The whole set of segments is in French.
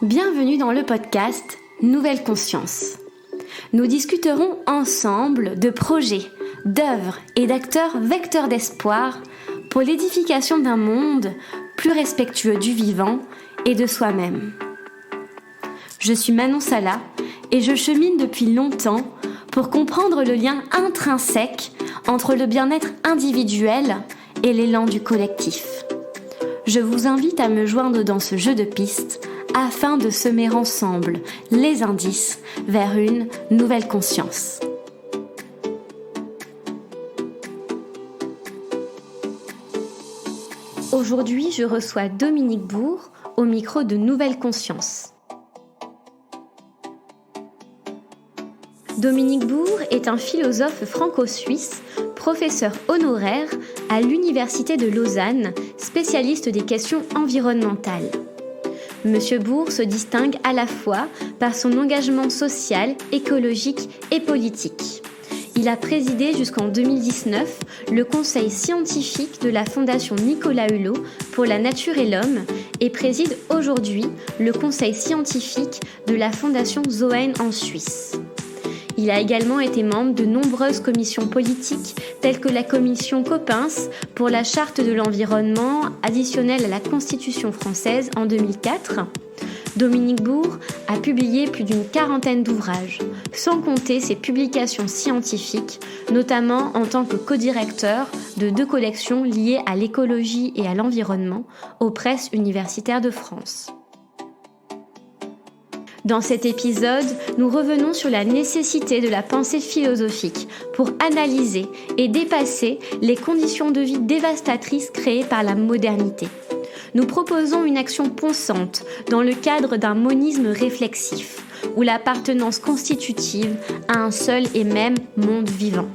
Bienvenue dans le podcast Nouvelle Conscience. Nous discuterons ensemble de projets, d'œuvres et d'acteurs vecteurs d'espoir pour l'édification d'un monde plus respectueux du vivant et de soi-même. Je suis Manon Sala et je chemine depuis longtemps pour comprendre le lien intrinsèque entre le bien-être individuel et l'élan du collectif. Je vous invite à me joindre dans ce jeu de pistes afin de semer ensemble les indices vers une nouvelle conscience. Aujourd'hui, je reçois Dominique Bourg au micro de Nouvelle Conscience. Dominique Bourg est un philosophe franco-suisse, professeur honoraire à l'Université de Lausanne, spécialiste des questions environnementales. Monsieur Bourg se distingue à la fois par son engagement social, écologique et politique. Il a présidé jusqu'en 2019 le conseil scientifique de la Fondation Nicolas Hulot pour la nature et l'homme et préside aujourd'hui le conseil scientifique de la Fondation Zoen en Suisse. Il a également été membre de nombreuses commissions politiques telles que la commission Coppens pour la charte de l'environnement additionnelle à la Constitution française en 2004. Dominique Bourg a publié plus d'une quarantaine d'ouvrages, sans compter ses publications scientifiques, notamment en tant que codirecteur de 2 collections liées à l'écologie et à l'environnement aux presses universitaires de France. Dans cet épisode, nous revenons sur la nécessité de la pensée philosophique pour analyser et dépasser les conditions de vie dévastatrices créées par la modernité. Nous proposons une action pensante dans le cadre d'un monisme réflexif, ou l'appartenance constitutive à un seul et même monde vivant.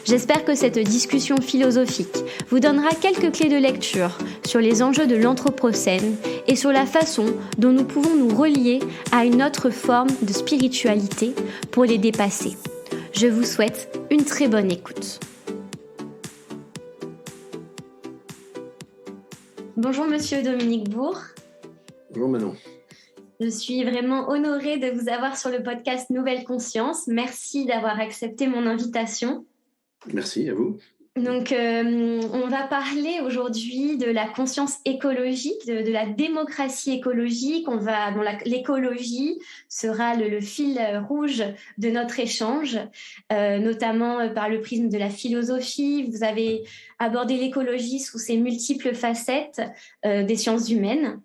J'espère que cette discussion philosophique vous donnera quelques clés de lecture sur les enjeux de l'anthropocène et sur la façon dont nous pouvons nous relier à une autre forme de spiritualité pour les dépasser. Je vous souhaite une très bonne écoute. Bonjour Monsieur Dominique Bourg. Bonjour Manon. Je suis vraiment honorée de vous avoir sur le podcast Nouvelle Conscience. Merci d'avoir accepté mon invitation. Merci à vous. Donc, on va parler aujourd'hui de la conscience écologique, de la démocratie écologique. L'écologie sera le fil rouge de notre échange, notamment par le prisme de la philosophie. Vous avez abordé l'écologie sous ses multiples facettes des sciences humaines.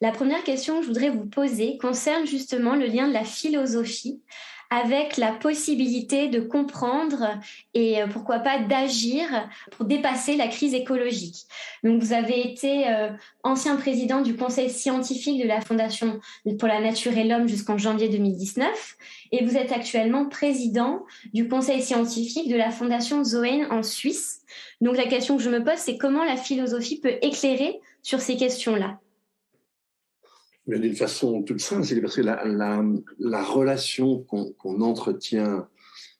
La première question que je voudrais vous poser concerne justement le lien de la philosophie avec la possibilité de comprendre et pourquoi pas d'agir pour dépasser la crise écologique. Donc vous avez été ancien président du conseil scientifique de la Fondation pour la nature et l'homme jusqu'en janvier 2019 et vous êtes actuellement président du conseil scientifique de la Fondation Zoen en Suisse. Donc la question que je me pose, c'est comment la philosophie peut éclairer sur ces questions-là? Mais d'une façon toute simple, c'est parce que la relation qu'on entretient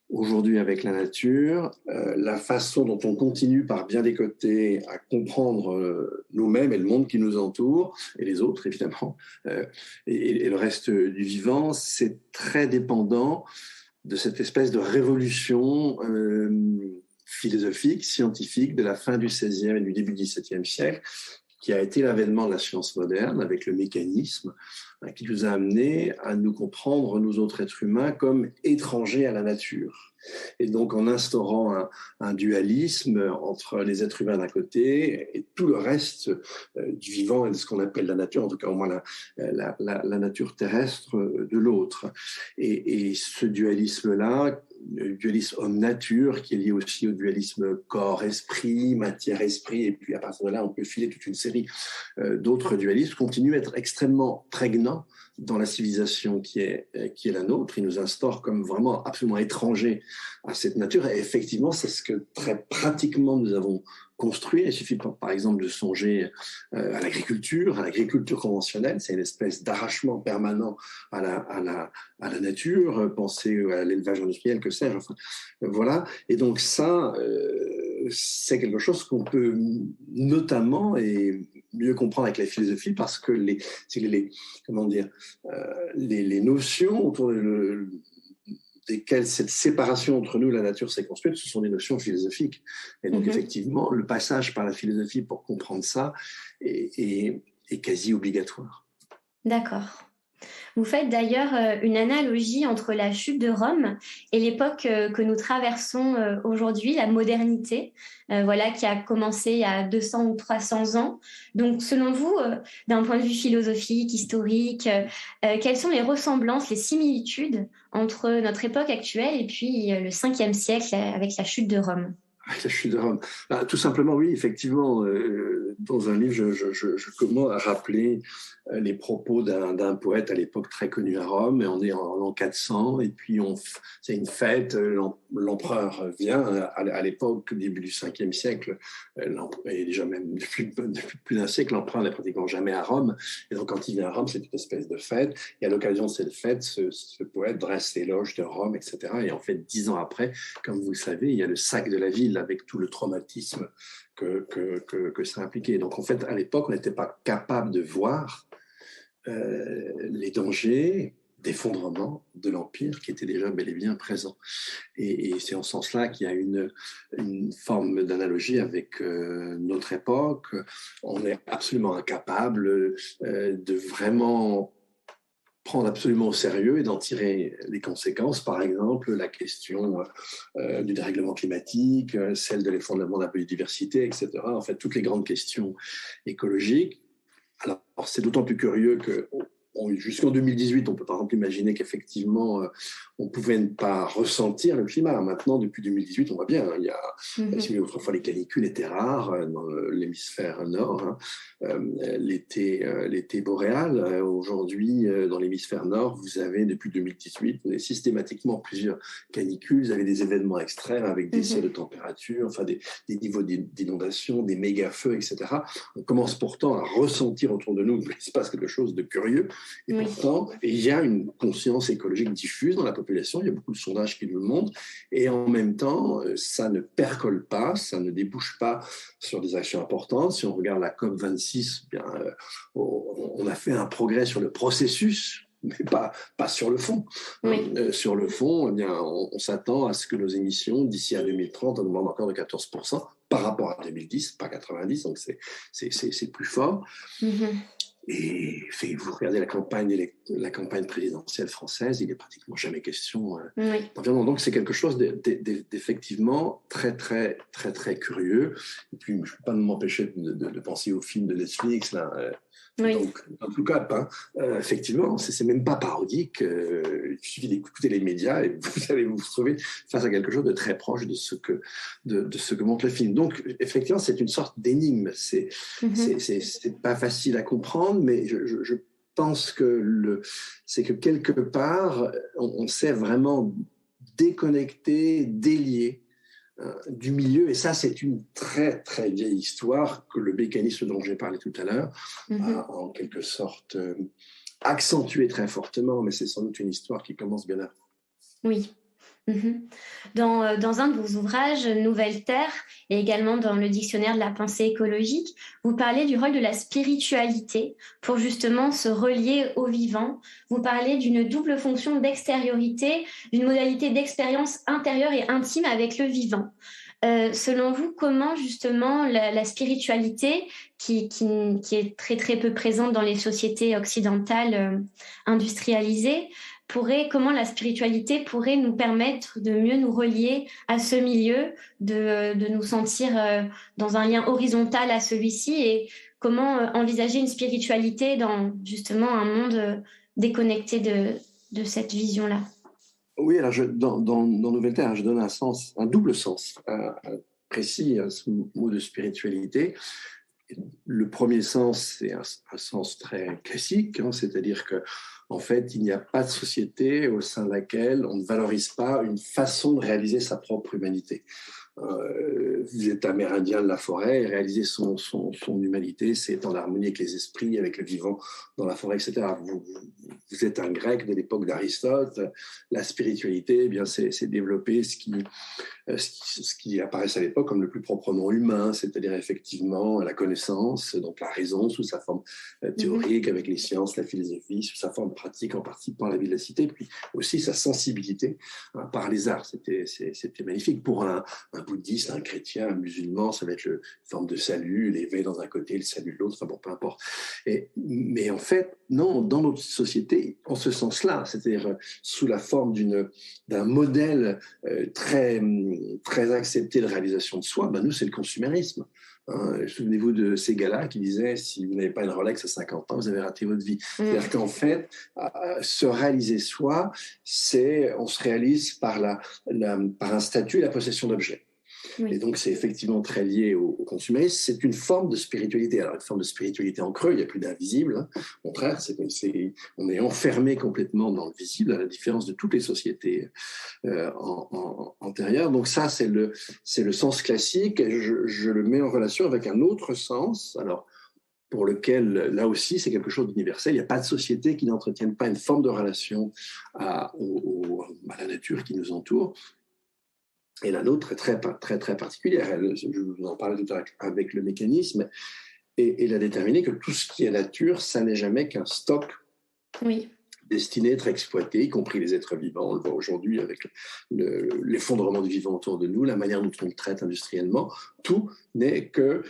aujourd'hui avec la nature, la façon dont on continue par bien des côtés à comprendre nous-mêmes et le monde qui nous entoure, et les autres évidemment, et le reste du vivant, c'est très dépendant de cette espèce de révolution philosophique, scientifique de la fin du XVIe et du début du XVIIe siècle, qui a été l'avènement de la science moderne avec le mécanisme qui nous a amené à nous comprendre, nous autres êtres humains, comme étrangers à la nature. Et donc en instaurant un dualisme entre les êtres humains d'un côté et tout le reste du vivant et de ce qu'on appelle la nature, en tout cas au moins la nature terrestre de l'autre. Et ce dualisme-là, le dualisme homme-nature, qui est lié aussi au dualisme corps-esprit, matière-esprit, et puis à partir de là, on peut filer toute une série d'autres dualismes, continue à être extrêmement prégnant dans la civilisation qui est la nôtre. Il nous instaure comme vraiment absolument étrangers à cette nature. Et effectivement, c'est ce que très pratiquement nous avons construit. Il suffit par exemple de songer à l'agriculture conventionnelle. C'est une espèce d'arrachement permanent à la nature. Pensez à l'élevage industriel, que sais-je. Enfin, voilà. Et donc ça, c'est quelque chose qu'on peut notamment et mieux comprendre avec la philosophie parce que comment dire, les notions autour desquelles cette séparation entre nous et la nature s'est construite, ce sont des notions philosophiques. Et donc, effectivement, le passage par la philosophie pour comprendre ça est quasi obligatoire. D'accord. Vous faites d'ailleurs une analogie entre la chute de Rome et l'époque que nous traversons aujourd'hui, la modernité, qui a commencé il y a 200 ou 300 ans. Donc, selon vous, d'un point de vue philosophique, historique, quelles sont les ressemblances, les similitudes entre notre époque actuelle et puis le 5e siècle avec la chute de Rome? La chute de Rome. Tout simplement, oui, effectivement, dans un livre, je commence à rappeler les propos d'un poète à l'époque très connu à Rome, et on est en l'an 400, et puis c'est une fête, l'empereur vient, à l'époque, début du 5e siècle, et déjà même depuis plus d'un siècle, l'empereur n'est pratiquement jamais à Rome, et donc quand il vient à Rome, c'est une espèce de fête, et à l'occasion de cette fête, ce poète dresse l'éloge de Rome, etc., et en fait, 10 ans après, comme vous le savez, il y a le sac de la ville, avec tout le traumatisme que ça impliquait. Donc en fait, à l'époque, on n'était pas capable de voir les dangers d'effondrement de l'Empire qui était déjà bel et bien présent. Et c'est en ce sens-là qu'il y a une forme d'analogie avec notre époque. On est absolument incapable de vraiment prendre absolument au sérieux et d'en tirer les conséquences. Par exemple, la question du dérèglement climatique, celle de l'effondrement de la biodiversité, etc. En fait, toutes les grandes questions écologiques. Alors, c'est d'autant plus curieux que jusqu'en 2018, on peut par exemple imaginer qu'effectivement, on pouvait ne pas ressentir le climat. Maintenant, depuis 2018, on voit bien, autrefois les canicules étaient rares dans l'hémisphère nord, l'été boréal. Aujourd'hui, dans l'hémisphère nord, vous avez, depuis 2018, vous avez systématiquement plusieurs canicules, vous avez des événements extrêmes avec des sauts de température, enfin des niveaux d'inondation, des méga-feux, etc. On commence pourtant à ressentir autour de nous qu'il se passe quelque chose de curieux. Et pourtant, il y a une conscience écologique diffuse dans la population, il y a beaucoup de sondages qui nous le montrent, et en même temps, ça ne percole pas, ça ne débouche pas sur des actions importantes. Si on regarde la COP26, on a fait un progrès sur le processus, mais pas sur le fond. Sur le fond, on s'attend à ce que nos émissions, d'ici à 2030, augmentent encore de 14% par rapport à 2010, pas 90, donc c'est plus fort. Et vous regardez la campagne présidentielle française, il n'est pratiquement jamais question d'environnement. Donc c'est quelque chose d'effectivement très, très, très, très curieux. Et puis je ne peux pas m'empêcher de penser au film de Netflix, là. Donc, en tout cas, effectivement, c'est même pas parodique. Il suffit d'écouter les médias et vous allez vous trouver face à quelque chose de très proche de ce que montre le film. Donc, effectivement, c'est une sorte d'énigme. C'est pas facile à comprendre, mais je pense que c'est que quelque part, on s'est vraiment déconnecté, délié du milieu, et ça c'est une très très vieille histoire que le mécanisme dont j'ai parlé tout à l'heure a en quelque sorte accentué très fortement, mais c'est sans doute une histoire qui commence bien avant. Oui. Dans un de vos ouvrages, Nouvelle Terre, et également dans le dictionnaire de la pensée écologique, vous parlez du rôle de la spiritualité pour justement se relier au vivant. Vous parlez d'une double fonction d'extériorité, d'une modalité d'expérience intérieure et intime avec le vivant. Selon vous, comment justement la spiritualité, qui est très très peu présente dans les sociétés occidentales industrialisées, comment la spiritualité pourrait nous permettre de mieux nous relier à ce milieu, de nous sentir dans un lien horizontal à celui-ci, et comment envisager une spiritualité dans justement un monde déconnecté de cette vision-là? Oui, alors dans Nouvelle Terre, je donne un double sens précis à ce mot de spiritualité. Le premier sens, c'est un sens très classique, c'est-à-dire que en fait, il n'y a pas de société au sein de laquelle on ne valorise pas une façon de réaliser sa propre humanité. Vous êtes amérindien de la forêt, et réaliser son humanité, c'est être en harmonie avec les esprits, avec le vivant dans la forêt, etc. Vous êtes un grec de l'époque d'Aristote. La spiritualité, eh bien, c'est développer ce qui apparaissait à l'époque comme le plus proprement humain, c'est-à-dire effectivement la connaissance, donc la raison sous sa forme théorique avec les sciences, la philosophie, sous sa forme pratique en partie par la vie de la cité, puis aussi sa sensibilité par les arts. C'était magnifique. Pour un bouddhiste, un chrétien, un musulman, ça va être une forme de salut, l'éveil dans un côté, le salut de l'autre, enfin bon, peu importe. Mais en fait, non, dans notre société, en ce sens-là, c'est-à-dire sous la forme d'un modèle très accepté de réalisation de soi, ben nous, c'est le consumérisme. Souvenez-vous de ces gars-là qui disaient, si vous n'avez pas une Rolex à 50 ans, vous avez raté votre vie. C'est-à-dire qu'en fait, se réaliser soi, on se réalise par un statut et la possession d'objets. Oui. Et donc, c'est effectivement très lié au consumérisme. C'est une forme de spiritualité. Alors, une forme de spiritualité en creux, il n'y a plus d'invisible. Hein. Au contraire, on est enfermé complètement dans le visible, à la différence de toutes les sociétés antérieures. Donc ça, c'est le sens classique. Et je le mets en relation avec un autre sens. Alors, pour lequel, là aussi, c'est quelque chose d'universel. Il n'y a pas de société qui n'entretienne pas une forme de relation à la nature qui nous entoure. Et la nôtre est très, très, très particulière. Je vous en parlais tout à l'heure avec le mécanisme. Et il a déterminé que tout ce qui est nature, ça n'est jamais qu'un stock destiné à être exploité, y compris les êtres vivants. On le voit aujourd'hui avec l'effondrement du vivant autour de nous, la manière dont on le traite industriellement. Tout n'est que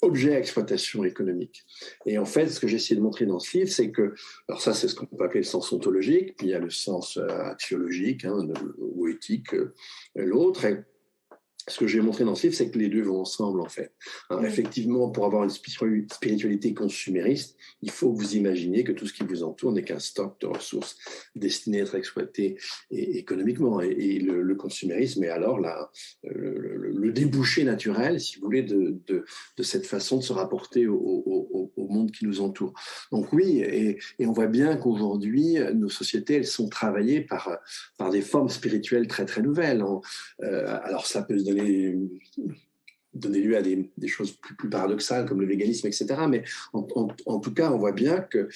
objet à exploitation économique. Et en fait, ce que j'ai essayé de montrer dans ce livre, c'est que, alors ça, c'est ce qu'on peut appeler le sens ontologique, puis il y a le sens axiologique ou éthique, l'autre. Et ce que j'ai montré dans ce livre, c'est que les deux vont ensemble, en fait. Alors, effectivement, pour avoir une spiritualité consumériste, il faut que vous imaginiez que tout ce qui vous entoure n'est qu'un stock de ressources destinées à être exploitées économiquement. Et le consumérisme est alors le débouché naturel, si vous voulez, de cette façon de se rapporter au monde qui nous entoure. Donc oui, et on voit bien qu'aujourd'hui, nos sociétés, elles sont travaillées par des formes spirituelles très, très nouvelles. Alors, ça peut se donner lieu à des choses plus paradoxales comme le véganisme, etc. Mais en tout cas, on voit bien qu'il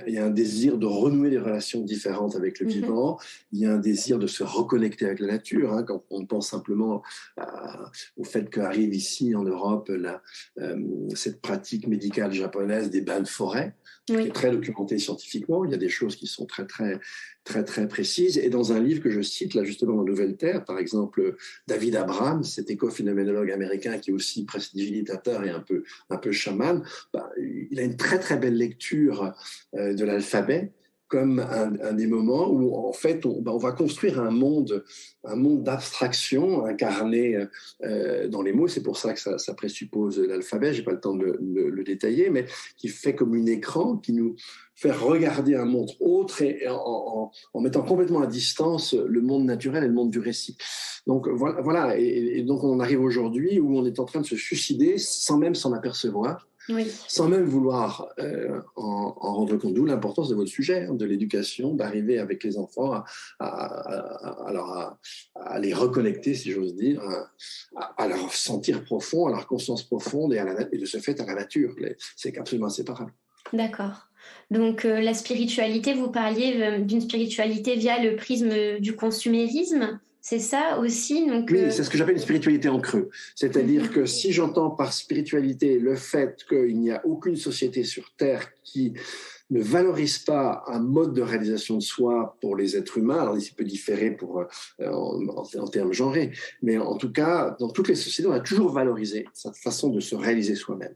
y a un désir de renouer des relations différentes avec le vivant, il y a un désir de se reconnecter avec la nature. Hein, quand on pense simplement au fait qu'arrive ici en Europe cette pratique médicale japonaise des bains de forêt, qui est très documentée scientifiquement. Il y a des choses qui sont très, très, très, très précises. Et dans un livre que je cite, là justement, en Nouvelle Terre, par exemple, David Abraham, cet éco-phénoménologue américain qui est aussi prestidigitateur et un peu chaman, il a une très, très belle lecture de l'alphabet, comme un des moments où, en fait, on va construire un monde d'abstraction incarné dans les mots. C'est pour ça que ça présuppose l'alphabet. Je n'ai pas le temps de le détailler, mais qui fait comme un écran qui nous fait regarder un monde autre et en mettant complètement à distance le monde naturel et le monde du récit. Donc voilà. Et donc on arrive aujourd'hui où on est en train de se suicider sans même s'en apercevoir. Sans même vouloir en rendre compte, d'où l'importance de votre sujet, de l'éducation, d'arriver avec les enfants à les reconnecter, si j'ose dire, à leur sentir profond, à leur conscience profonde et de ce fait à la nature. C'est absolument inséparable. D'accord. Donc la spiritualité, vous parliez d'une spiritualité via le prisme du consumérisme. C'est ça aussi donc, Oui, c'est ce que j'appelle une spiritualité en creux. C'est-à-dire que si j'entends par spiritualité le fait qu'il n'y a aucune société sur Terre qui ne valorise pas un mode de réalisation de soi pour les êtres humains, alors il peut différer en termes genrés, mais en tout cas, dans toutes les sociétés, on a toujours valorisé cette façon de se réaliser soi-même.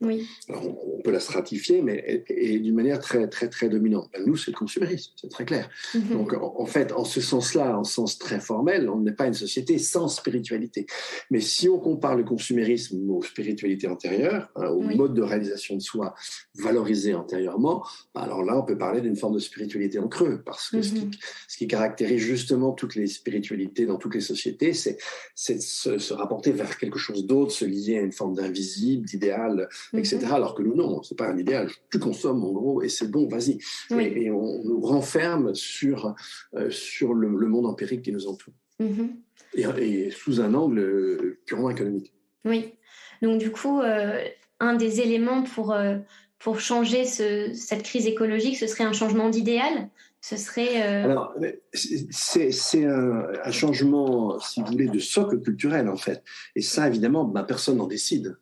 Oui. Alors, on peut la stratifier, mais et d'une manière très, très, très dominante. Nous, c'est le consumérisme, c'est très clair. Donc, en fait, en ce sens-là, en sens très formel, on n'est pas une société sans spiritualité. Mais si on compare le consumérisme aux spiritualités antérieures, au mode de réalisation de soi valorisé antérieurement, alors là, on peut parler d'une forme de spiritualité en creux, parce que ce qui caractérise justement toutes les spiritualités dans toutes les sociétés, c'est de se rapporter vers quelque chose d'autre, se lier à une forme d'invisible, d'idéal, etc. Alors que nous, non, c'est pas un idéal. Tu consommes, en gros, et c'est bon, vas-y. Et on nous renferme sur le monde empirique qui nous entoure. Mhm. et sous un angle purement économique. Oui. Donc du coup, un des éléments pour changer cette crise écologique, ce serait un changement d'idéal. Ce serait... Alors, c'est un changement, si vous voulez, de socle culturel, en fait. Et ça, évidemment, personne n'en décide.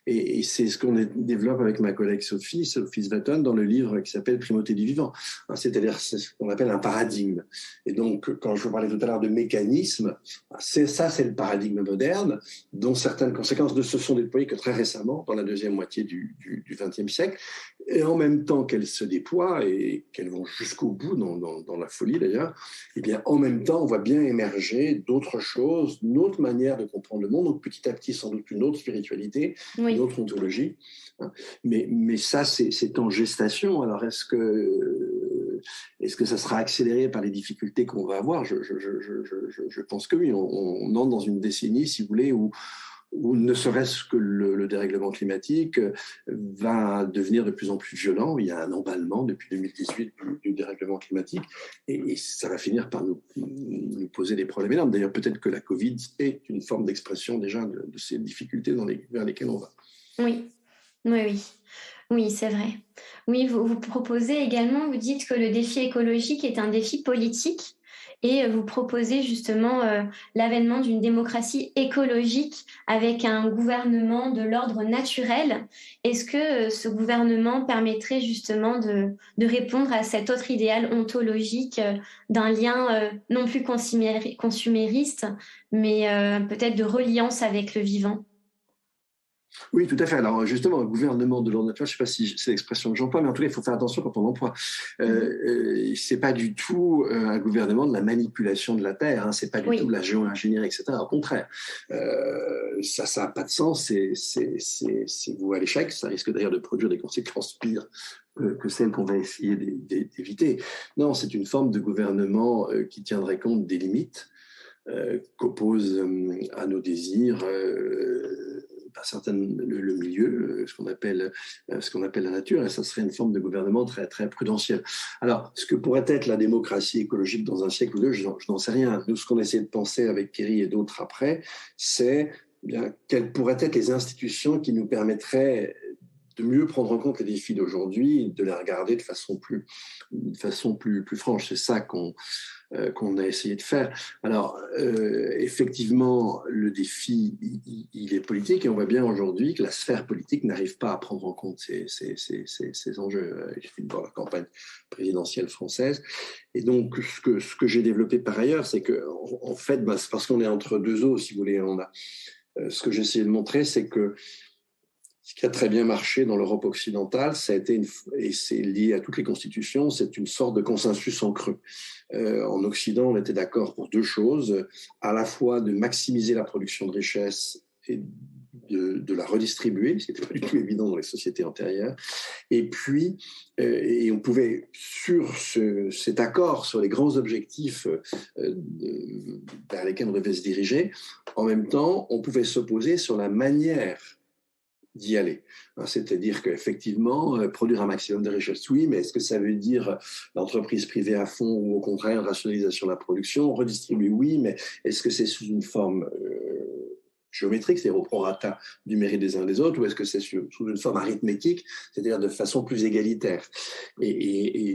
Et c'est ce qu'on développe avec ma collègue Sophie Svatton, dans le livre qui s'appelle Primauté du vivant. C'est-à-dire, c'est ce qu'on appelle un paradigme. Et donc, quand je vous parlais tout à l'heure de mécanisme, c'est le paradigme moderne, dont certaines conséquences ne se sont déployées que très récemment, dans la deuxième moitié du XXe siècle. Et en même temps qu'elles se déploient et qu'elles vont jusqu'au bout, dans la folie d'ailleurs, et bien en même temps, on voit bien émerger d'autres choses, une autre manière de comprendre le monde, donc petit à petit sans doute une autre spiritualité, Oui. une autre ontologie. Mais ça, c'est en gestation. Alors est-ce que ça sera accéléré par les difficultés qu'on va avoir? Je pense que oui. On entre dans une décennie, si vous voulez, où ne serait-ce que le dérèglement climatique va devenir de plus en plus violent. Il y a un emballement depuis 2018 du dérèglement climatique et ça va finir par nous poser des problèmes énormes. D'ailleurs, peut-être que la Covid est une forme d'expression déjà de ces difficultés vers lesquelles on va. Oui, oui, oui. Oui, c'est vrai. Oui, vous proposez également, vous dites que le défi écologique est un défi politique et vous proposez justement l'avènement d'une démocratie écologique avec un gouvernement de l'ordre naturel. Est-ce que ce gouvernement permettrait justement de répondre à cet autre idéal ontologique d'un lien non plus consumériste, mais peut-être de reliance avec le vivant? Oui, tout à fait. Alors justement, un gouvernement de l'ordre naturel, je ne sais pas si c'est l'expression que j'emploie, mais en tout cas, il faut faire attention quand on l'emploie. C'est pas du tout un gouvernement de la manipulation de la terre, hein, c'est pas du tout de la géo-ingénierie, etc. Au contraire, ça n'a pas de sens, c'est voué à l'échec, ça risque d'ailleurs de produire des conséquences pires que celles qu'on va essayer d'éviter. Non, c'est une forme de gouvernement qui tiendrait compte des limites qu'oppose à nos désirs le milieu, ce qu'on appelle la nature, et ça serait une forme de gouvernement très, très prudentiel. Alors, ce que pourrait être la démocratie écologique dans un siècle ou deux, je n'en sais rien. Nous, ce qu'on essaie de penser avec Thierry et d'autres après, c'est bien quelles pourraient être les institutions qui nous permettraient de mieux prendre en compte les défis d'aujourd'hui, de les regarder de façon plus franche. C'est ça qu'on a essayé de faire. Alors, effectivement, le défi, il est politique, et on voit bien aujourd'hui que la sphère politique n'arrive pas à prendre en compte ces enjeux. Il suffit de voir la campagne présidentielle française. Et donc, ce que j'ai développé par ailleurs, c'est que, en fait, c'est parce qu'on est entre deux eaux, si vous voulez. Ce que j'ai essayé de montrer, c'est que ce qui a très bien marché dans l'Europe occidentale, ça a été et c'est lié à toutes les constitutions, c'est une sorte de consensus en creux. En Occident, on était d'accord pour deux choses, à la fois de maximiser la production de richesse et de la redistribuer, ce qui n'était pas du tout évident dans les sociétés antérieures. Et puis, et on pouvait, sur cet accord, sur les grands objectifs vers lesquels on devait se diriger, en même temps, on pouvait s'opposer sur la manière d'y aller. C'est-à-dire qu'effectivement, produire un maximum de richesse, oui, mais est-ce que ça veut dire l'entreprise privée à fond ou au contraire rationalisation de la production? Redistribuer, oui, mais est-ce que c'est sous une forme géométrique, c'est-à-dire au prorata du mérite des uns et des autres, ou est-ce que c'est sous une forme arithmétique, c'est-à-dire de façon plus égalitaire? Et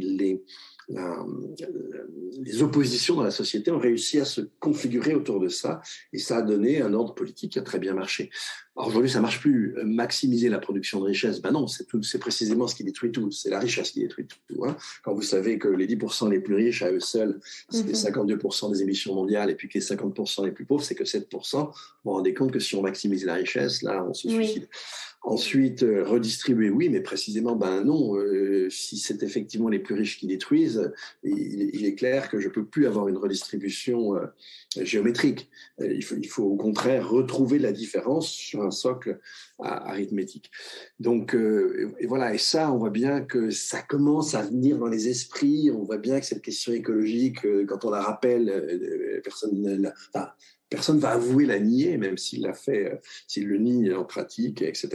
les oppositions dans la société ont réussi à se configurer autour de ça, et ça a donné un ordre politique qui a très bien marché. Alors aujourd'hui, ça ne marche plus. Maximiser la production de richesse, non, c'est précisément ce qui détruit tout. C'est la richesse qui détruit tout. Hein. Quand vous savez que les 10% les plus riches, à eux seuls, c'est 52% des émissions mondiales, et puis que les 50% les plus pauvres, c'est que 7%, vous vous rendez compte que si on maximise la richesse, là, on se suicide. Ensuite, redistribuer, oui, mais précisément, non. Si c'est effectivement les plus riches qui détruisent, il est clair que je ne peux plus avoir une redistribution géométrique. Il faut au contraire retrouver la différence sur un socle arithmétique. Donc, et voilà, et ça, on voit bien que ça commence à venir dans les esprits. On voit bien que cette question écologique, quand on la rappelle, personne personne ne va avouer la nier, même s'il l'a fait, s'il le nie en pratique, etc.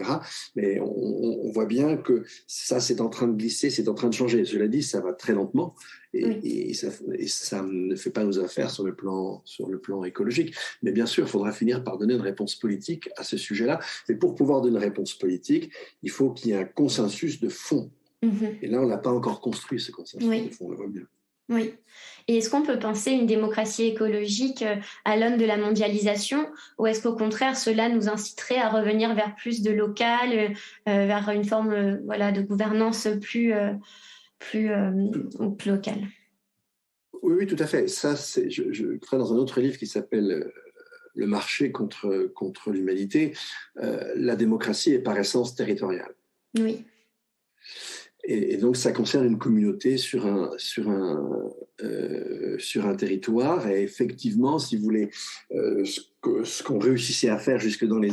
Mais on voit bien que ça, c'est en train de glisser, c'est en train de changer. Cela dit, ça va très lentement et ça ne fait pas nos affaires sur le plan écologique. Mais bien sûr, il faudra finir par donner une réponse politique à ce sujet-là. Et pour pouvoir donner une réponse politique, il faut qu'il y ait un consensus de fond. Et là, on n'a pas encore construit ce consensus de fond, on le voit bien. Oui. Et est-ce qu'on peut penser une démocratie écologique à l'aune de la mondialisation, ou est-ce qu'au contraire, cela nous inciterait à revenir vers plus de local, vers une forme de gouvernance plus locale? Oui, tout à fait. Ça, je ferai dans un autre livre qui s'appelle Le marché contre l'humanité. La démocratie est par essence territoriale. Oui. Et donc, ça concerne une communauté sur un territoire. Et effectivement, si vous voulez, ce qu'on réussissait à faire jusque dans les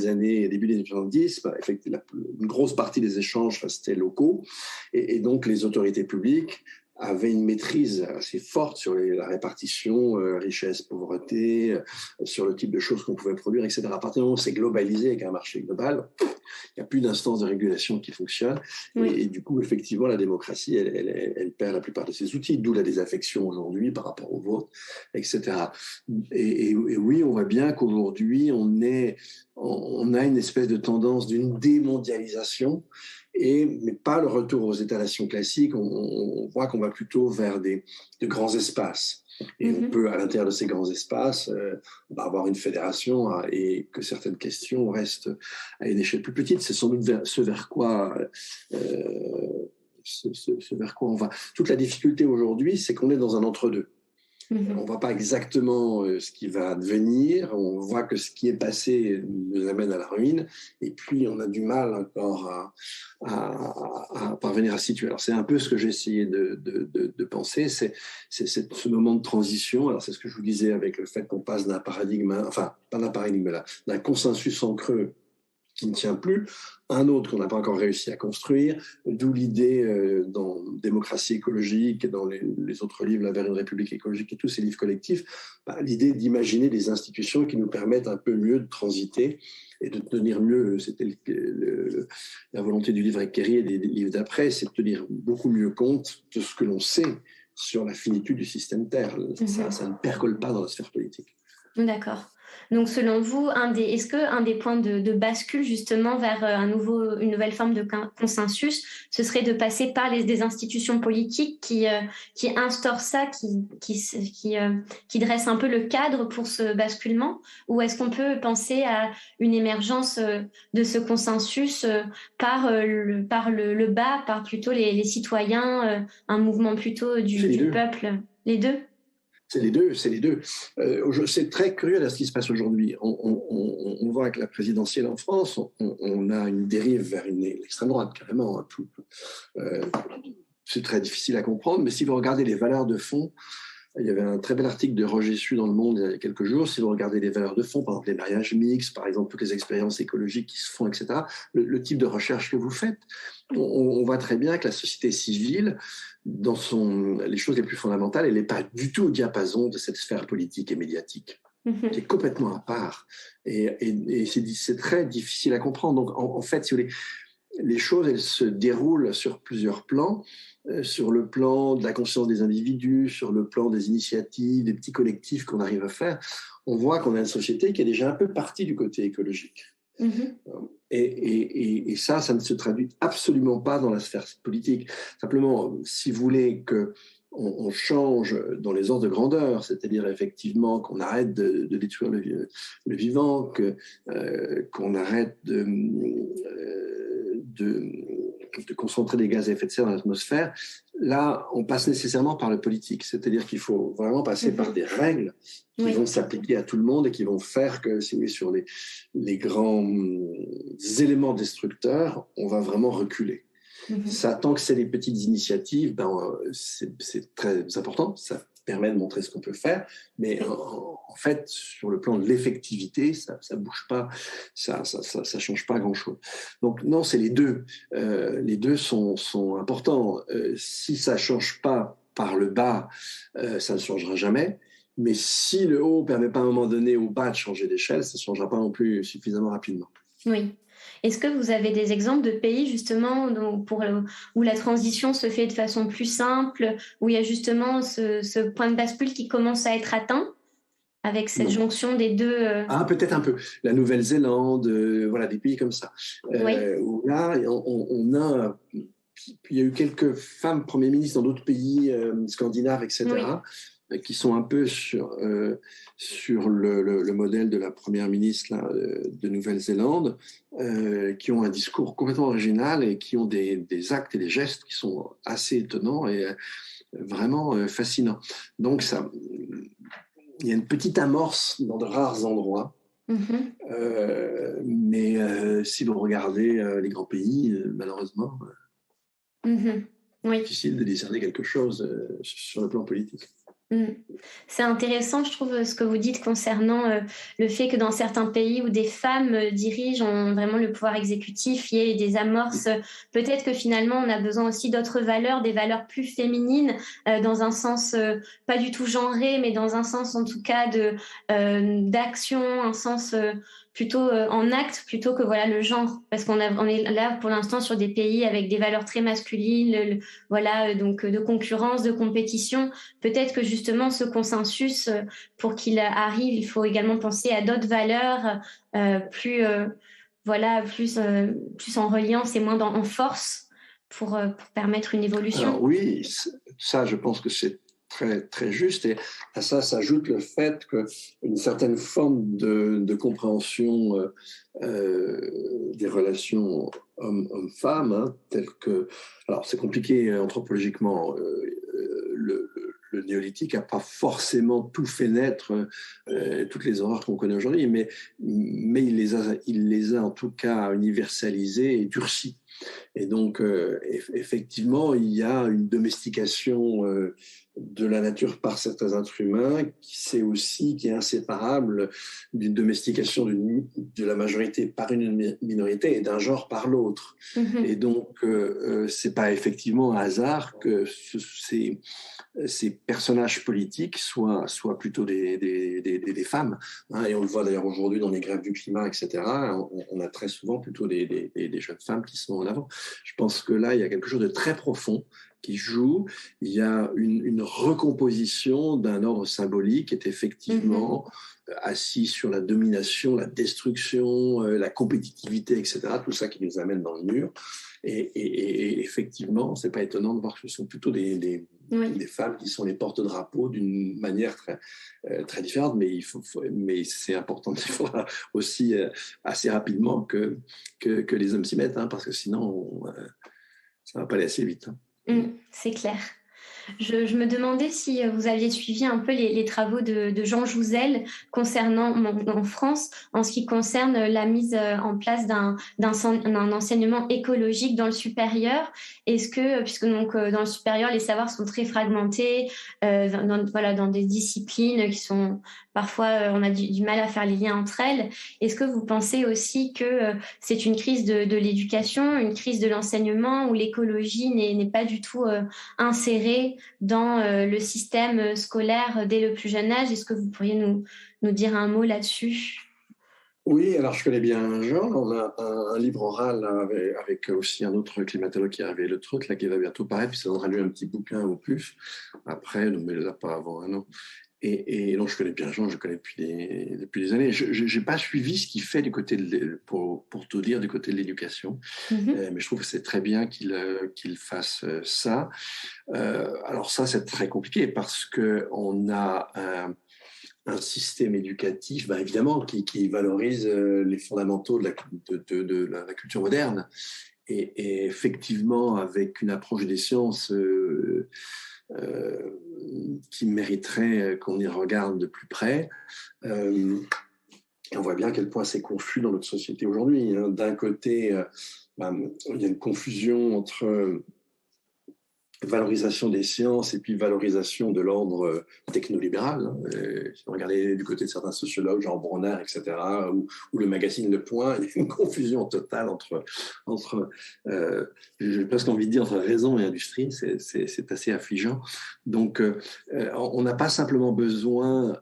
début des années 70, effectivement, une grosse partie des échanges restaient locaux. Et donc, les autorités publiques avaient une maîtrise assez forte sur la répartition, richesse, pauvreté, sur le type de choses qu'on pouvait produire, etc. À partir du moment où c'est globalisé avec un marché global, il n'y a plus d'instance de régulation qui fonctionne. Et du coup, effectivement, la démocratie, elle perd la plupart de ses outils, d'où la désaffection aujourd'hui par rapport au vote, etc. Et oui, on voit bien qu'aujourd'hui, on a une espèce de tendance d'une démondialisation, mais pas le retour aux États-nations classiques. On voit qu'on va plutôt vers de grands espaces. Et on peut, à l'intérieur de ces grands espaces, avoir une fédération et que certaines questions restent à une échelle plus petite. C'est sans doute ce vers quoi on va. Toute la difficulté aujourd'hui, c'est qu'on est dans un entre-deux. On ne voit pas exactement ce qui va advenir. On voit que ce qui est passé nous amène à la ruine. Et puis, on a du mal encore à parvenir à situer. Alors, c'est un peu ce que j'ai essayé de penser. C'est ce moment de transition. Alors, c'est ce que je vous disais avec le fait qu'on passe d'un paradigme, enfin, pas d'un paradigme là, d'un consensus en creux qui ne tient plus, un autre qu'on n'a pas encore réussi à construire, d'où l'idée dans Démocratie écologique et dans les autres livres, La vers une république écologique et tous ces livres collectifs, l'idée d'imaginer des institutions qui nous permettent un peu mieux de transiter et de tenir mieux, c'était la volonté du livre avec Kerry et des livres d'après, c'est de tenir beaucoup mieux compte de ce que l'on sait sur la finitude du système Terre. Ça ne percole pas dans la sphère politique. D'accord. Donc, selon vous, est-ce qu'un des points de bascule justement vers une nouvelle forme de consensus, ce serait de passer par des institutions politiques qui instaurent ça, qui dressent un peu le cadre pour ce basculement, ou est-ce qu'on peut penser à une émergence de ce consensus par le bas, par plutôt les citoyens, un mouvement plutôt du peuple, les deux? C'est les deux. C'est très curieux là, ce qui se passe aujourd'hui. On voit avec la présidentielle en France, on a une dérive vers l'extrême droite, carrément. C'est très difficile à comprendre, mais si vous regardez les valeurs de fond, il y avait un très bel article de Roger Su dans Le Monde il y a quelques jours. Si vous regardez les valeurs de fond, par exemple les mariages mixtes, par exemple toutes les expériences écologiques qui se font, etc., le type de recherche que vous faites, on voit très bien que la société civile, dans les choses les plus fondamentales, elle n'est pas du tout au diapason de cette sphère politique et médiatique, qui est complètement à part. Et c'est très difficile à comprendre. Donc, en fait, si vous voulez, les choses, elles se déroulent sur plusieurs plans, sur le plan de la conscience des individus, sur le plan des initiatives, des petits collectifs qu'on arrive à faire. On voit qu'on a une société qui est déjà un peu partie du côté écologique. Et ça ne se traduit absolument pas dans la sphère politique. Simplement, si vous voulez qu'on change dans les ordres de grandeur, c'est-à-dire effectivement qu'on arrête de détruire le vivant, qu'on arrête de concentrer des gaz à effet de serre dans l'atmosphère, là, on passe nécessairement par le politique. C'est-à-dire qu'il faut vraiment passer par des règles qui vont s'appliquer à tout le monde et qui vont faire que, si vous voulez, sur les grands éléments destructeurs, on va vraiment reculer. Ça, tant que c'est des petites initiatives, c'est très important. Ça permet de montrer ce qu'on peut faire, mais en fait, sur le plan de l'effectivité, ça bouge pas, ça change pas grand-chose. Donc non, c'est les deux. Les deux sont importants. Si ça change pas par le bas, ça ne changera jamais. Mais si le haut ne permet pas à un moment donné au bas de changer d'échelle, ça ne changera pas non plus suffisamment rapidement. Oui. Est-ce que vous avez des exemples de pays justement où la transition se fait de façon plus simple, où il y a justement ce point de bascule qui commence à être atteint avec cette Non. jonction des deux Ah, peut-être un peu. La Nouvelle-Zélande, voilà, des pays comme ça. Oui. Où là, on a... Puis il y a eu quelques femmes premiers ministres dans d'autres pays scandinaves, etc., qui sont un peu sur le modèle de la première ministre là, de Nouvelle-Zélande, qui ont un discours complètement original et qui ont des actes et des gestes qui sont assez étonnants et vraiment fascinants. Donc, ça, il y a une petite amorce dans de rares endroits. Mais si vous regardez les grands pays, malheureusement, Oui. difficile de discerner quelque chose sur le plan politique. C'est intéressant, je trouve, ce que vous dites concernant le fait que dans certains pays où des femmes dirigent, ont vraiment le pouvoir exécutif, il y ait des amorces. Peut-être que finalement, on a besoin aussi d'autres valeurs, des valeurs plus féminines, dans un sens pas du tout genré, mais dans un sens en tout cas d'action, un sens plutôt en acte plutôt que voilà le genre, parce on est là pour l'instant sur des pays avec des valeurs très masculines, voilà donc de concurrence, de compétition. Peut-être que justement ce consensus, pour qu'il arrive, il faut également penser à d'autres valeurs plus en reliance et moins en force pour permettre une évolution. Alors oui, ça je pense que c'est très, très juste, et à ça s'ajoute le fait qu'une certaine forme de compréhension des relations homme-femme, hein, telles que... Alors c'est compliqué anthropologiquement, le néolithique n'a pas forcément tout fait naître, toutes les horreurs qu'on connaît aujourd'hui, mais il les a en tout cas universalisées et durcies. Et donc, effectivement, il y a une domestication de la nature par certains êtres humains qui est inséparable d'une domestication de la majorité par une minorité et d'un genre par l'autre. Et donc, c'est pas effectivement un hasard que ces personnages politiques soient plutôt des femmes. Hein, et on le voit d'ailleurs aujourd'hui dans les grèves du climat, etc. On a très souvent plutôt des jeunes femmes qui sont en avant. Je pense que là, il y a quelque chose de très profond qui joue. Il y a une recomposition d'un ordre symbolique qui est effectivement assis sur la domination, la destruction, la compétitivité, etc. Tout ça qui nous amène dans le mur. Et effectivement, c'est pas étonnant de voir que ce sont plutôt des femmes qui sont les porte-drapeaux d'une manière très, très différente, mais c'est important de dire aussi assez rapidement que les hommes s'y mettent, hein, parce que sinon, ça va pas aller assez vite. Hein. C'est clair. Je me demandais si vous aviez suivi un peu les travaux de Jean Jouzel concernant en France, en ce qui concerne la mise en place d'un enseignement écologique dans le supérieur. Est-ce que, puisque donc dans le supérieur, les savoirs sont très fragmentés, dans des disciplines qui sont parfois, on a du mal à faire les liens entre elles. Est-ce que vous pensez aussi que c'est une crise de l'éducation, une crise de l'enseignement, où l'écologie n'est pas du tout insérée dans le système scolaire dès le plus jeune âge? Est-ce que vous pourriez nous dire un mot là-dessus? Oui, alors je connais bien Jean. On a un livre oral là, avec aussi un autre climatologue qui est arrivé, le truc, là, qui va bientôt paraître, puis ça donnera lui un petit bouquin ou plus après, mais là pas avant un an. Et donc je connais bien Jean, je connais depuis des années. Je n'ai pas suivi ce qu'il fait du côté pour tout dire, du côté de l'éducation, mais je trouve que c'est très bien qu'il fasse ça. Alors ça, c'est très compliqué parce qu'on a un système éducatif, évidemment, qui valorise les fondamentaux de la culture moderne. Et effectivement, avec une approche des sciences qui mériterait qu'on y regarde de plus près. Et on voit bien à quel point c'est confus dans notre société aujourd'hui. Hein. D'un côté, il y a une confusion entre valorisation des sciences et puis valorisation de l'ordre technolibéral. Si vous regardez du côté de certains sociologues, genre Bronner, etc., ou le magazine Le Point, il y a une confusion totale entre j'ai presque envie de dire, entre raison et industrie. C'est assez affligeant. Donc, on n'a pas simplement besoin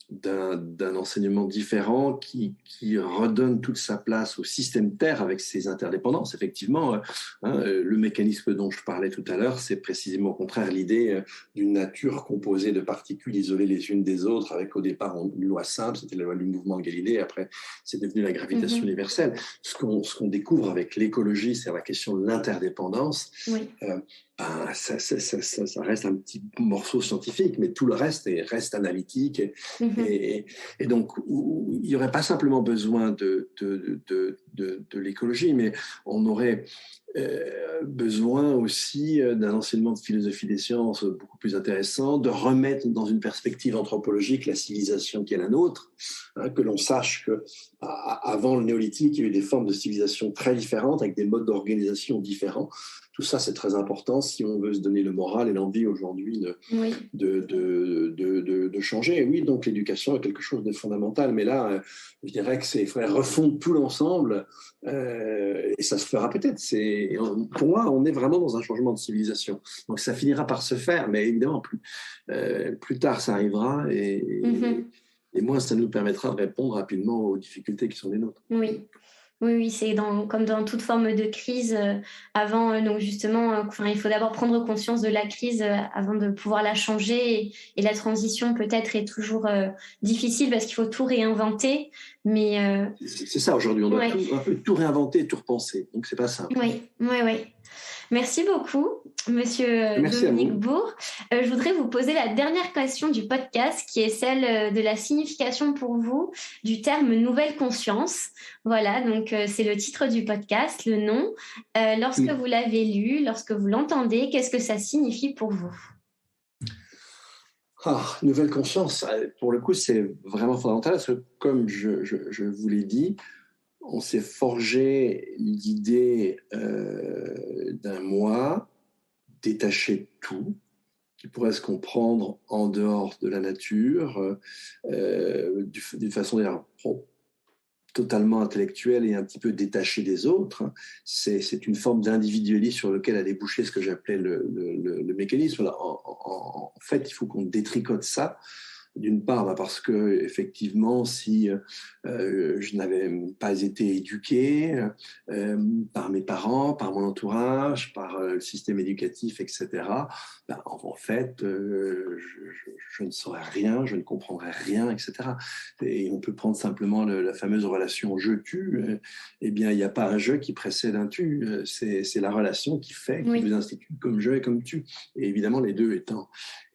d'un enseignement différent qui redonne toute sa place au système Terre avec ses interdépendances. Effectivement, le mécanisme dont je parlais tout à l'heure, c'est précisément au contraire l'idée d'une nature composée de particules isolées les unes des autres, avec au départ une loi simple, c'était la loi du mouvement de Galilée, après c'est devenu la gravitation universelle. Ce qu'on découvre avec l'écologie, c'est la question de l'interdépendance. Oui. Ça reste un petit morceau scientifique, mais tout le reste reste analytique. Et donc, il n'y aurait pas simplement besoin de l'écologie, mais on aurait besoin aussi d'un enseignement de philosophie des sciences beaucoup plus intéressant, de remettre dans une perspective anthropologique la civilisation qui est la nôtre, que l'on sache qu'avant le néolithique, il y a eu des formes de civilisation très différentes, avec des modes d'organisation différents. Tout ça, c'est très important si on veut se donner le moral et l'envie aujourd'hui de changer. Et oui, donc l'éducation est quelque chose de fondamental, mais là, je dirais qu'il faudrait refondre tout l'ensemble, et ça se fera peut-être. Pour moi, on est vraiment dans un changement de civilisation. Donc ça finira par se faire, mais évidemment, plus tard ça arrivera, et moins ça nous permettra de répondre rapidement aux difficultés qui sont les nôtres. Oui. Oui, c'est comme dans toute forme de crise. Avant, donc justement, il faut d'abord prendre conscience de la crise avant de pouvoir la changer. Et la transition, peut-être, est toujours difficile parce qu'il faut tout réinventer. Mais c'est ça aujourd'hui. On doit tout réinventer, tout repenser. Donc, c'est pas simple. Oui. Merci beaucoup, Monsieur Dominique Bourg. Je voudrais vous poser la dernière question du podcast, qui est celle de la signification pour vous du terme « nouvelle conscience ». Voilà, donc c'est le titre du podcast, le nom. Lorsque vous l'avez lu, lorsque vous l'entendez, qu'est-ce que ça signifie pour vous ? Nouvelle conscience, pour le coup, c'est vraiment fondamental, parce que comme je vous l'ai dit, on s'est forgé l'idée d'un moi détaché de tout, qui pourrait se comprendre en dehors de la nature, d'une façon d'ailleurs totalement intellectuelle et un petit peu détachée des autres. C'est une forme d'individualisme sur lequel a débouché ce que j'appelais le mécanisme. En fait, il faut qu'on détricote ça. D'une part, parce que effectivement, si je n'avais pas été éduqué par mes parents, par mon entourage, par le système éducatif, etc., en fait, je ne saurais rien, je ne comprendrais rien, etc. Et on peut prendre simplement la fameuse relation je-tu. Eh bien, il n'y a pas un je qui précède un tu. C'est la relation qui fait, qui vous institue comme je et comme tu. Et évidemment, les deux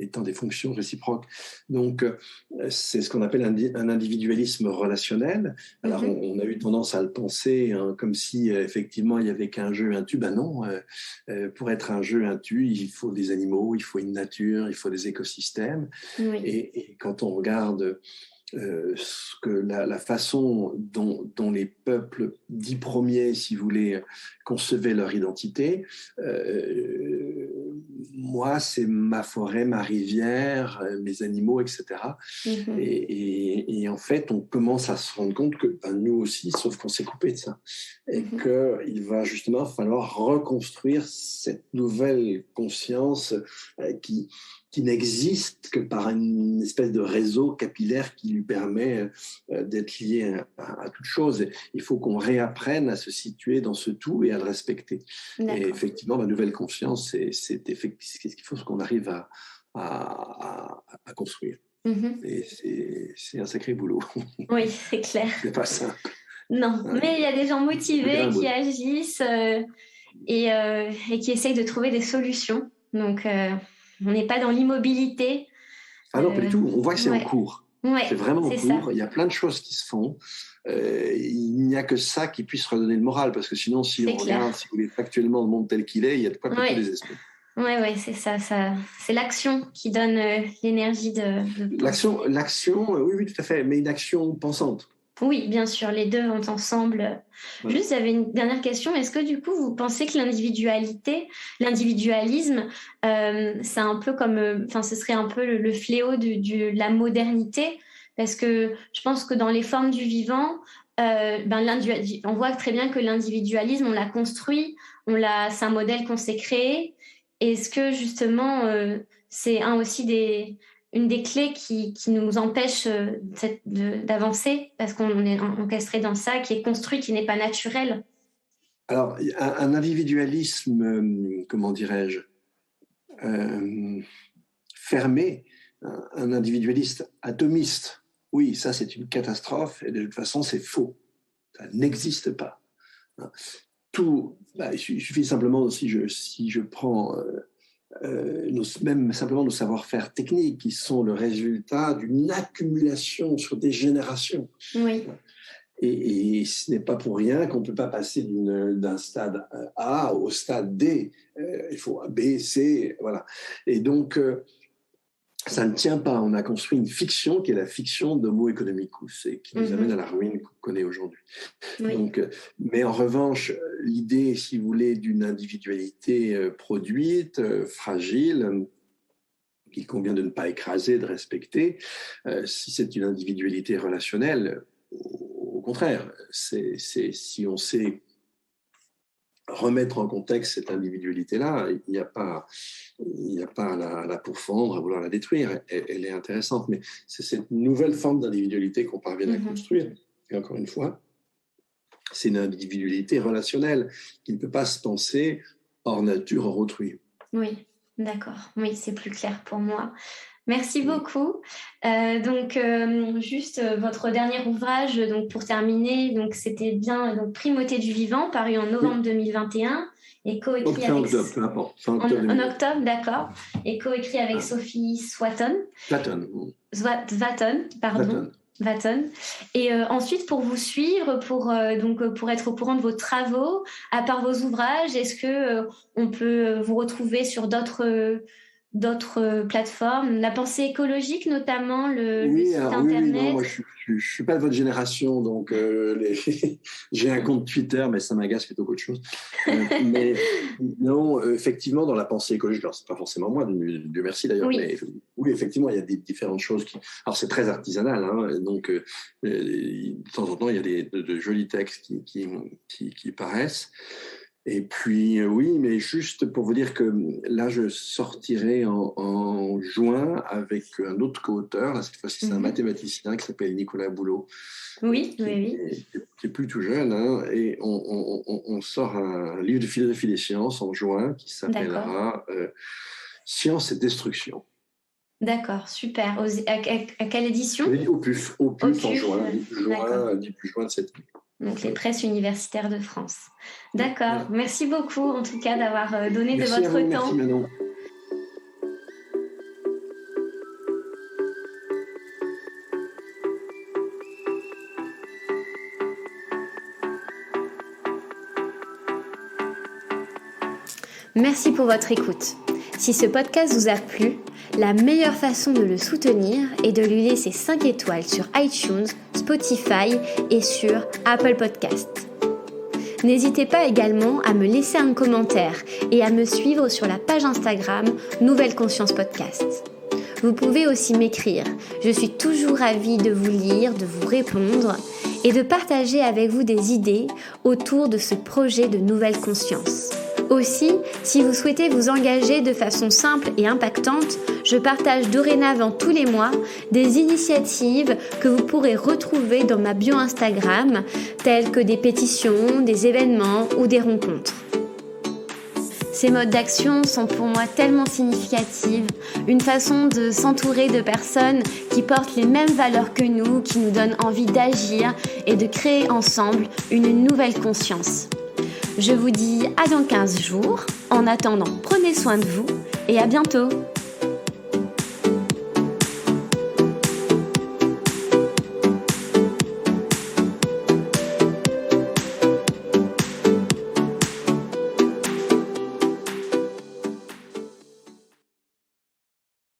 étant des fonctions réciproques. Donc, c'est ce qu'on appelle un individualisme relationnel. Alors, on a eu tendance à le penser comme si, effectivement, il n'y avait qu'un je et un tu. Ben non, pour être un je et un tu, il faut des animaux, il faut une nature, il faut des écosystèmes. Et quand on regarde la façon dont les peuples dits premiers, si vous voulez, concevaient leur identité, moi, c'est ma forêt, ma rivière, mes animaux, etc. Et en fait, on commence à se rendre compte que nous aussi, sauf qu'on s'est coupé de ça. Et qu'il va justement falloir reconstruire cette nouvelle conscience qui n'existe que par une espèce de réseau capillaire qui lui permet d'être lié à toute chose. Il faut qu'on réapprenne à se situer dans ce tout et à le respecter. Et effectivement, ma nouvelle conscience, c'est ce qu'il faut qu'on arrive à construire. Et c'est un sacré boulot. Oui, c'est clair. C'est pas simple. Non, mais il y a des gens motivés qui agissent et qui essayent de trouver des solutions. Donc, on n'est pas dans l'immobilité. Non, pas du tout. On voit que c'est en cours. C'est vraiment en cours. Ça. Il y a plein de choses qui se font. Il n'y a que ça qui puisse redonner le moral, parce que sinon, si on regarde, si vous voulez, factuellement le monde tel qu'il est, il y a de quoi péter les esprits. Oui, c'est ça. C'est l'action qui donne l'énergie de L'action, oui, tout à fait, mais une action pensante. Oui, bien sûr, les deux vont ensemble. Ouais. Juste, j'avais une dernière question. Est-ce que du coup, vous pensez que l'individualisme, c'est un peu comme, ce serait un peu le fléau de la modernité? Parce que je pense que dans les formes du vivant, on voit très bien que l'individualisme, on l'a construit, c'est un modèle qu'on s'est créé. Est-ce que justement, c'est une des clés qui nous empêche d'avancer parce qu'on est encastré dans ça, qui est construit, qui n'est pas naturel. Alors, un individualisme, comment dirais-je, fermé, un individualiste atomiste, oui, ça c'est une catastrophe et de toute façon c'est faux. Ça n'existe pas. Il suffit simplement, si je prends même simplement nos savoir-faire techniques qui sont le résultat d'une accumulation sur des générations. Oui. Et ce n'est pas pour rien qu'on ne peut pas passer d'un stade A au stade D. Il faut B, C, voilà. Et donc, ça ne tient pas. On a construit une fiction qui est la fiction d'Homo economicus et qui nous amène à la ruine qu'on connaît aujourd'hui. Oui. Donc, mais en revanche, l'idée, si vous voulez, d'une individualité produite, fragile, qu'il convient de ne pas écraser, de respecter, si c'est une individualité relationnelle, au contraire, si on sait remettre en contexte cette individualité-là, il n'y a pas à la pourfendre, à vouloir la détruire. Elle est intéressante, mais c'est cette nouvelle forme d'individualité qu'on parvient à construire. Et encore une fois, c'est une individualité relationnelle qui ne peut pas se penser hors nature, hors autrui. Oui, d'accord. Oui, c'est plus clair pour moi. Merci beaucoup. Juste votre dernier ouvrage, donc pour terminer, donc c'était bien donc Primauté du vivant, paru en novembre 2021 et coécrit avec en octobre, d'accord, et coécrit avec Sophie Swatton. Vaton. Et ensuite, pour vous suivre, pour être au courant de vos travaux, à part vos ouvrages, est-ce que on peut vous retrouver sur d'autres plateformes, la pensée écologique notamment, le site internet. Oui, non, moi je suis pas de votre génération, donc j'ai un compte Twitter, mais ça m'agace plutôt qu'autre chose. Mais non, effectivement, dans la pensée écologique, alors c'est pas forcément moi, Dieu merci d'ailleurs, mais oui, effectivement, il y a des différentes choses alors c'est très artisanal, hein, donc de temps en temps, il y a de jolis textes qui paraissent. Et puis, oui, mais juste pour vous dire que là, je sortirai en juin avec un autre co-auteur. Là, cette fois-ci, c'est un mathématicien qui s'appelle Nicolas Boulot. Oui. Qui est plus tout jeune. Hein, et on sort un livre de philosophie des sciences en juin qui s'appellera Science et destruction. D'accord, super. À quelle édition ? Au PUF en juin, début juin de cette année. Donc les presses universitaires de France. D'accord. Merci beaucoup en tout cas d'avoir donné de votre temps. Merci Manon. Merci pour votre écoute. Si ce podcast vous a plu, la meilleure façon de le soutenir est de lui laisser 5 étoiles sur iTunes, Spotify et sur Apple Podcasts. N'hésitez pas également à me laisser un commentaire et à me suivre sur la page Instagram Nouvelle Conscience Podcast. Vous pouvez aussi m'écrire. Je suis toujours ravie de vous lire, de vous répondre et de partager avec vous des idées autour de ce projet de Nouvelle Conscience. Aussi, si vous souhaitez vous engager de façon simple et impactante, je partage dorénavant tous les mois des initiatives que vous pourrez retrouver dans ma bio Instagram, telles que des pétitions, des événements ou des rencontres. Ces modes d'action sont pour moi tellement significatifs, une façon de s'entourer de personnes qui portent les mêmes valeurs que nous, qui nous donnent envie d'agir et de créer ensemble une nouvelle conscience. Je vous dis à dans 15 jours. En attendant, prenez soin de vous et à bientôt.